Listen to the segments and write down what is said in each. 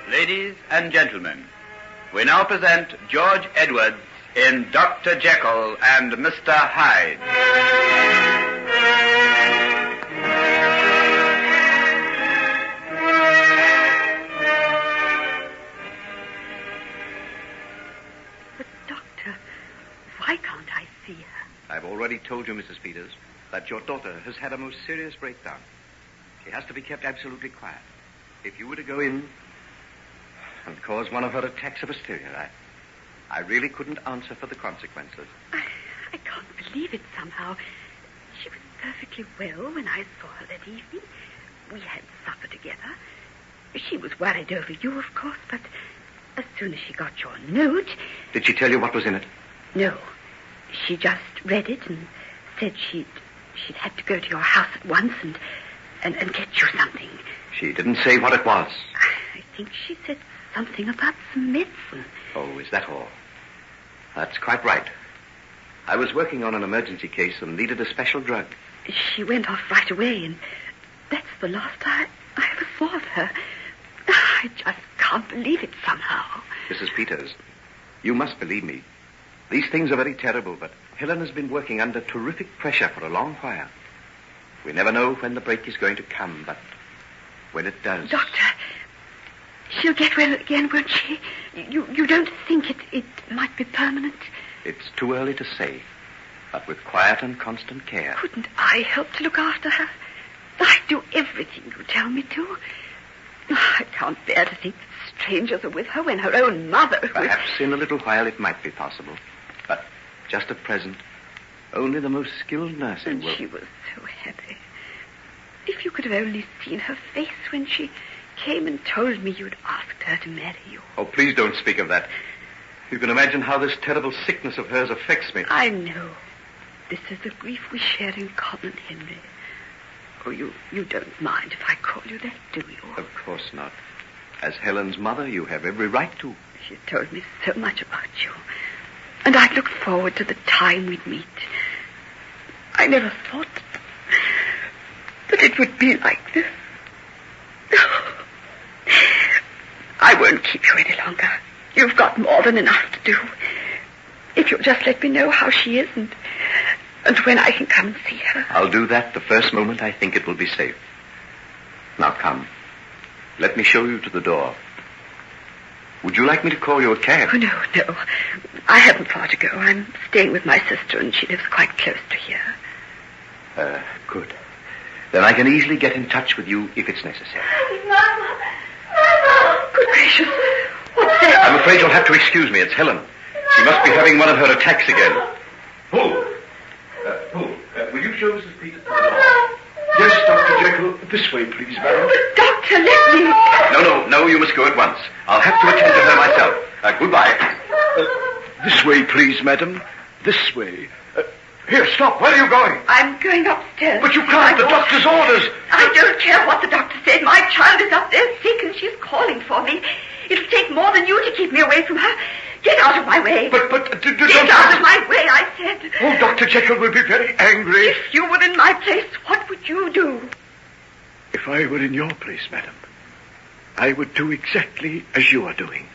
Ladies and gentlemen, we now present George Edwards in Dr. Jekyll and Mr. Hyde. But, Doctor, why can't I see her? I've already told you, Mrs. Peters, that your daughter has had a most serious breakdown. She has to be kept absolutely quiet. If you were to go in and cause one of her attacks of hysteria, I really couldn't answer for the consequences. I can't believe it somehow. She was perfectly well when I saw her that evening. We had supper together. She was worried over you, of course, but as soon as she got your note... Did she tell you what was in it? No. She just read it and said she'd had to go to your house at once and get you something. She didn't say what it was. I think she said something about some medicine. Oh, is that all? That's quite right. I was working on an emergency case and needed a special drug. She went off right away, and that's the last I ever saw of her. I just can't believe it somehow. Mrs. Peters, you must believe me. These things are very terrible, but Helen has been working under terrific pressure for a long while. We never know when the break is going to come, but when it does... Doctor, she'll get well again, won't she? You don't think it might be permanent? It's too early to say, but with quiet and constant care. Couldn't I help to look after her? I'd do everything you tell me to. I can't bear to think that strangers are with her when her own mother... Perhaps in a little while it might be possible, but just at present, only the most skilled nursing and will... she was so happy. If you could have only seen her face when she came and told me you'd asked her to marry you. Oh, please don't speak of that. You can imagine how this terrible sickness of hers affects me. I know. This is a grief we share in common, Henry. Oh, you don't mind if I call you that, do you? Of course not. As Helen's mother, you have every right to. She told me so much about you. And I'd looked forward to the time we'd meet. I never thought that it would be like this. I won't keep you any longer. You've got more than enough to do. If you'll just let me know how she is and when I can come and see her. I'll do that the first moment I think it will be safe. Now come. Let me show you to the door. Would you like me to call you a cab? Oh, no. I haven't far to go. I'm staying with my sister, and she lives quite close to here. Good. Then I can easily get in touch with you if it's necessary. Mama! Good gracious. What's that? I'm afraid you'll have to excuse me. It's Helen. She must be having one of her attacks again. Who? Will you show Mrs. Peters to the door? Yes, Dr. Jekyll. This way, please, madam. But, Doctor, let me... No, you must go at once. I'll have to attend to her myself. Goodbye. This way, please, madam. This way. Here, stop. Where are you going? I'm going upstairs. But you can't. The doctor's orders. I don't care what the doctor said. My child is up there sick, and she's calling for me. It'll take more than you to keep me away from her. Get out of my way. But Get out of my way, I said. Oh, Dr. Jekyll will be very angry. If you were in my place, what would you do? If I were in your place, madam, I would do exactly as you are doing.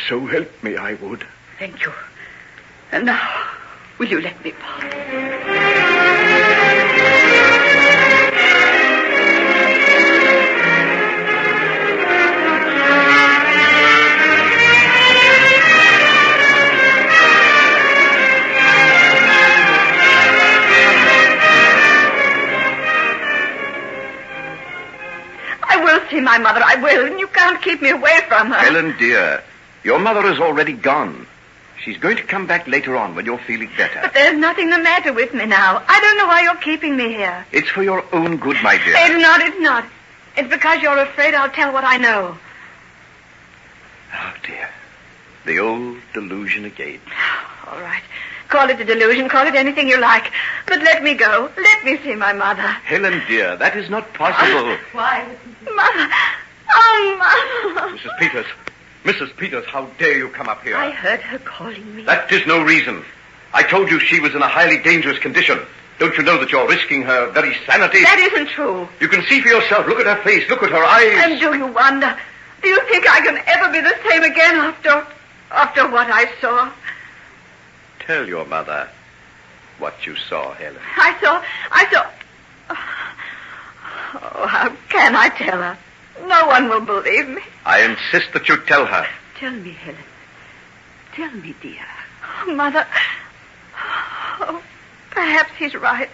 So help me, I would. Thank you. And now, will you let me pass? See my mother, I will, and you can't keep me away from her. Helen, dear, your mother is already gone. She's going to come back later on when you're feeling better. But there's nothing the matter with me now. I don't know why you're keeping me here. It's for your own good, my dear. It's not. It's because you're afraid I'll tell what I know. Oh, dear. The old delusion again. All right. Call it a delusion, call it anything you like. But let me go. Let me see my mother. Helen, dear, that is not possible. Why? Mother. Oh, Mother. Mrs. Peters, how dare you come up here? I heard her calling me. That is no reason. I told you she was in a highly dangerous condition. Don't you know that you're risking her very sanity? That isn't true. You can see for yourself. Look at her face. Look at her eyes. And do you wonder Do you think I can ever be the same again after what I saw? Tell your mother what you saw, Helen. I saw... Oh, how can I tell her? No one will believe me. I insist that you tell her. Tell me, Helen. Tell me, dear. Oh, Mother. Oh, perhaps he's right.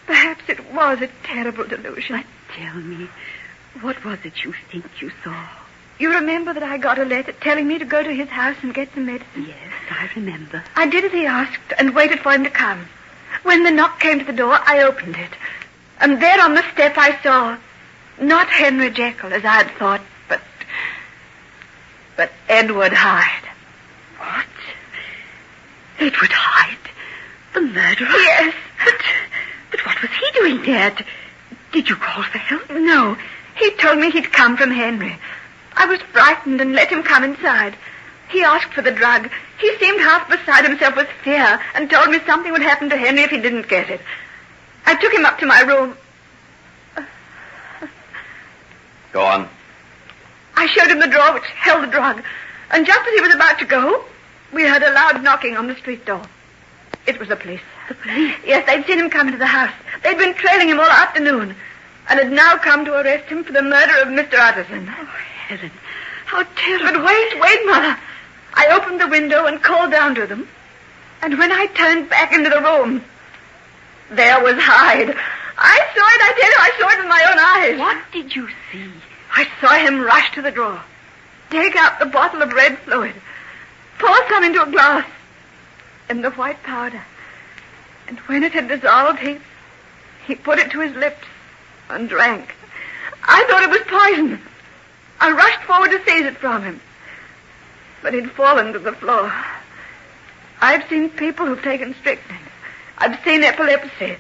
Perhaps it was a terrible delusion. But tell me, what was it you think you saw? You remember that I got a letter telling me to go to his house and get some medicine? Yes, I remember. I did as he asked and waited for him to come. When the knock came to the door, I opened it. And there on the step I saw, not Henry Jekyll, as I had thought, but Edward Hyde. What? Edward Hyde? The murderer? Yes. But what was he doing there? Did you call for help? No. He told me he'd come from Henry. I was frightened and let him come inside. He asked for the drug. He seemed half beside himself with fear and told me something would happen to Henry if he didn't get it. I took him up to my room. Go on. I showed him the drawer which held the drug. And just as he was about to go, we heard a loud knocking on the street door. It was the police. The police? Yes, they'd seen him come into the house. They'd been trailing him all afternoon and had now come to arrest him for the murder of Mr. Utterson. Oh, Helen, how terrible. But wait, Mother. I opened the window and called down to them. And when I turned back into the room, there was Hyde. I saw it, I tell you, I saw it with my own eyes. What did you see? I saw him rush to the drawer, take out the bottle of red fluid, pour some into a glass, and the white powder. And when it had dissolved, he put it to his lips and drank. I thought it was poison. I rushed forward to seize it from him, but he'd fallen to the floor. I've seen people who've taken strychnine. I've seen epilepsy.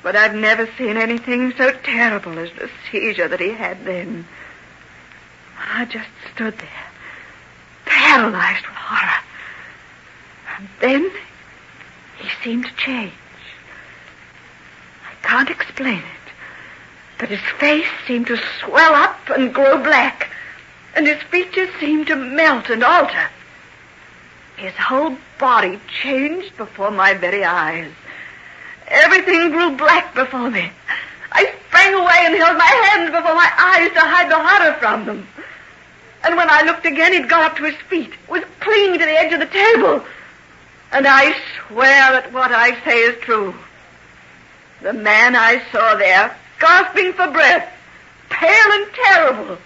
But I've never seen anything so terrible as the seizure that he had then. I just stood there, paralyzed with horror. And then he seemed to change. I can't explain it, but his face seemed to swell up and grow black, and his features seemed to melt and alter. His whole body changed before my very eyes. Everything grew black before me. I sprang away and held my hands before my eyes to hide the horror from them. And when I looked again, he'd got up to his feet, was clinging to the edge of the table. And I swear that what I say is true. The man I saw there, gasping for breath, pale and terrible,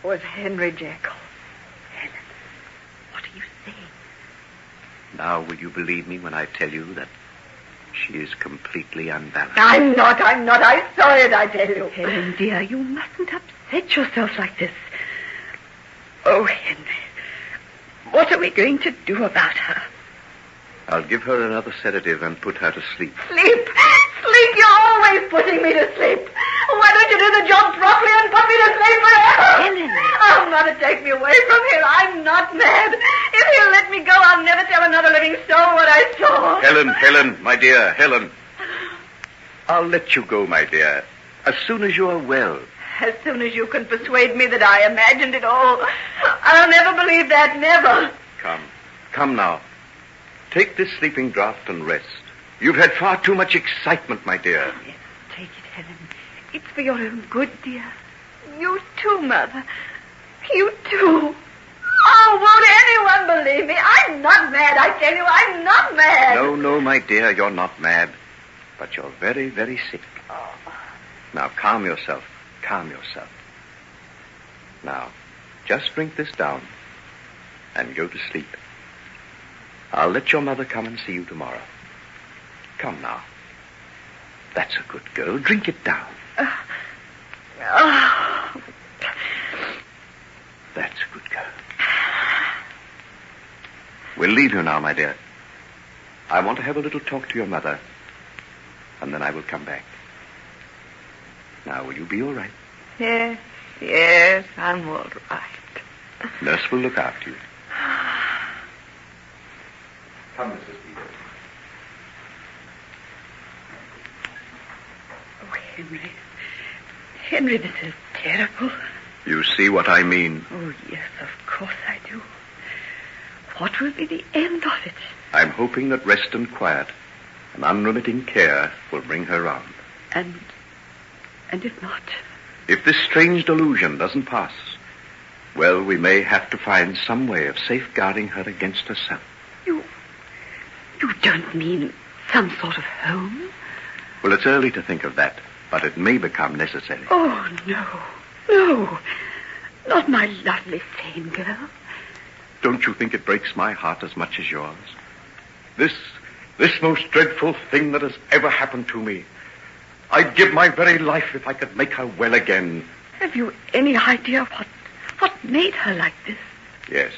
was Henry Jekyll. Helen, what are you saying? Now will you believe me when I tell you that she is completely unbalanced? I'm not. I saw it, I tell you. Helen, dear, you mustn't upset yourself like this. Oh, Henry, what are we going to do about her? I'll give her another sedative and put her to sleep. Sleep? Sleep? You're always putting me to sleep. Why don't you do the job properly and put me to sleep forever? Helen. Oh, Mother, take me away from here. I'm not mad. If he'll let me go, I'll never tell another living soul what I saw. Helen, my dear, Helen. I'll let you go, my dear, as soon as you are well. As soon as you can persuade me that I imagined it all. I'll never believe that, never. Come now. Take this sleeping draught and rest. You've had far too much excitement, my dear. Yes, take it, Helen. It's for your own good, dear. You too, Mother. You too. Oh, won't anyone believe me? I'm not mad, I tell you. I'm not mad. No, my dear, you're not mad. But you're very, very sick. Oh. Now, calm yourself. Now, just drink this down and go to sleep. I'll let your mother come and see you tomorrow. Come now. That's a good girl. Drink it down. That's a good girl. We'll leave you now, my dear. I want to have a little talk to your mother, and then I will come back. Now, will you be all right? Yes, I'm all right. Nurse will look after you. Come, Mrs. Peters. Oh, Henry, this is terrible. You see what I mean? Oh, yes, of course I do. What will be the end of it? I'm hoping that rest and quiet and unremitting care will bring her round. And if not? If this strange delusion doesn't pass, well, we may have to find some way of safeguarding her against herself. You don't mean some sort of home? Well, it's early to think of that, but it may become necessary. Oh, no, not my lovely sane girl. Don't you think it breaks my heart as much as yours? This most dreadful thing that has ever happened to me. I'd give my very life if I could make her well again. Have you any idea what made her like this? Yes.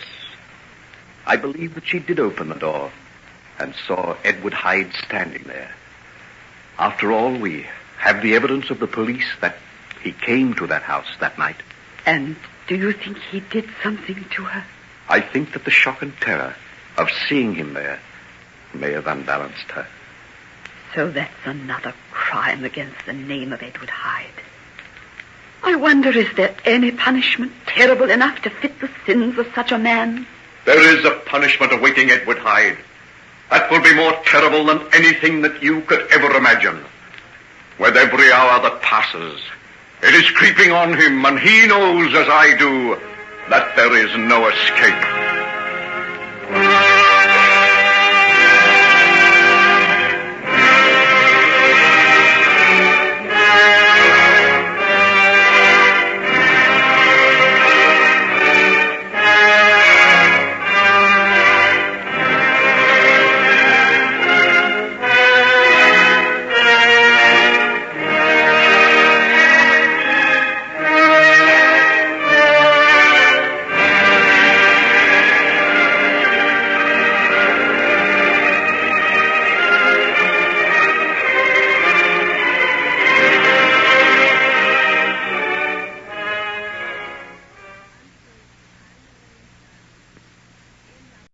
I believe that she did open the door and saw Edward Hyde standing there. After all, we have the evidence of the police that he came to that house that night. And do you think he did something to her? I think that the shock and terror of seeing him there may have unbalanced her. So that's another crime against the name of Edward Hyde. I wonder, is there any punishment terrible enough to fit the sins of such a man? There is a punishment awaiting Edward Hyde. That will be more terrible than anything that you could ever imagine. With every hour that passes, it is creeping on him, and he knows, as I do, that there is no escape.